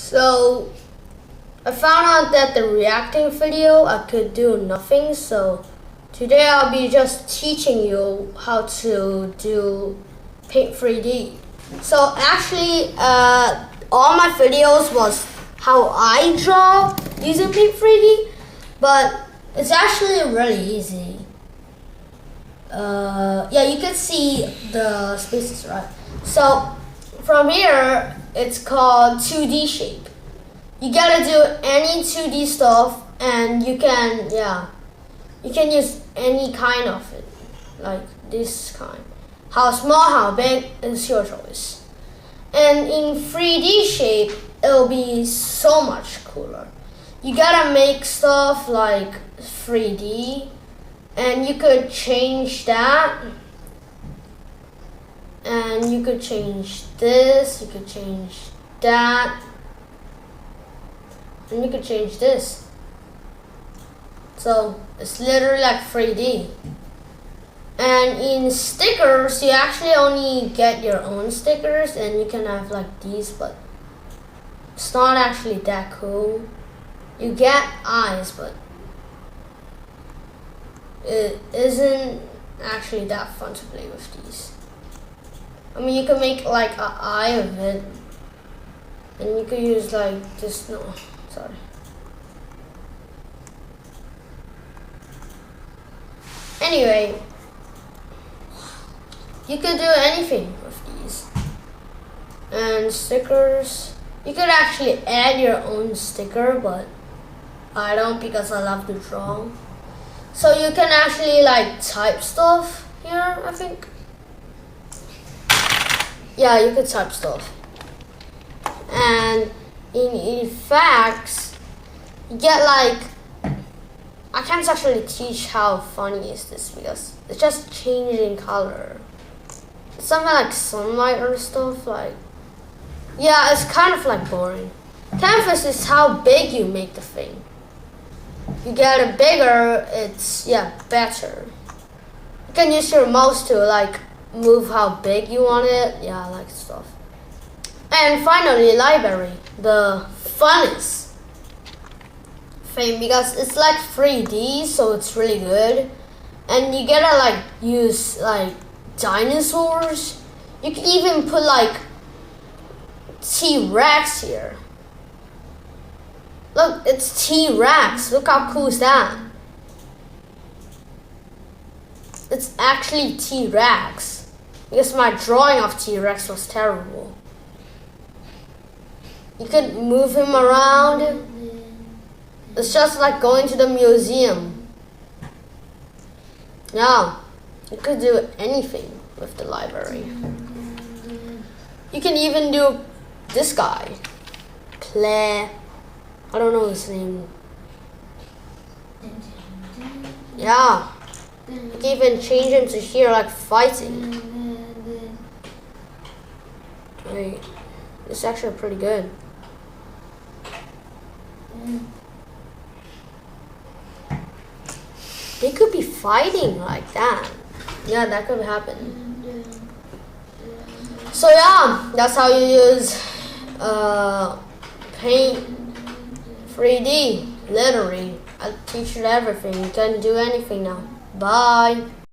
So I found out that the reacting video I could do nothing, so today I'll be just teaching you how to do Paint 3D. So actually all my videos was how I draw using Paint 3D, but it's actually really easy. Yeah, you can see the spaces, right? So from here, it's called 2D shape. You gotta do any 2D stuff, and you can use any kind of it, like this kind. How small, how big is your choice. And in 3D shape, it'll be so much cooler. You gotta make stuff like 3D, and you could change that. And you could change this, you could change that, and you could change this. So it's literally like 3D. And in stickers, you actually only get your own stickers, and you can have like these, but it's not actually that cool. You get eyes, but it isn't actually that fun to play with these. I mean, you can make like an eye of it, and you could use like this. No, sorry. Anyway, you could do anything with these. And stickers, you could actually add your own sticker, but I don't, because I love to draw. So you can actually like type stuff here, I think. Yeah, you could type stuff. And in effects, you get like, I can't actually teach how funny is this because it's just changing color. It's something like sunlight or stuff like, yeah, it's kind of like boring. Canvas is how big you make the thing. You get it bigger, it's, yeah, better. You can use your mouse to like move how big you want it, yeah, like stuff. And finally, library, the funnest thing because it's like 3D, so it's really good. And you gotta like use like dinosaurs. You can even put like T-Rex here. Look, it's T-Rex. Look how cool is that? It's actually T-Rex. Because my drawing of T-Rex was terrible. You could move him around. It's just like going to the museum. Yeah, you could do anything with the library. You can even do this guy. Claire. I don't know his name. Yeah. You can even change him to here like fighting. Wait, it's actually pretty good. They could be fighting like that. Yeah, that could happen. So yeah, that's how you use Paint 3D. Literally, I teach you everything. You can do anything now. Bye.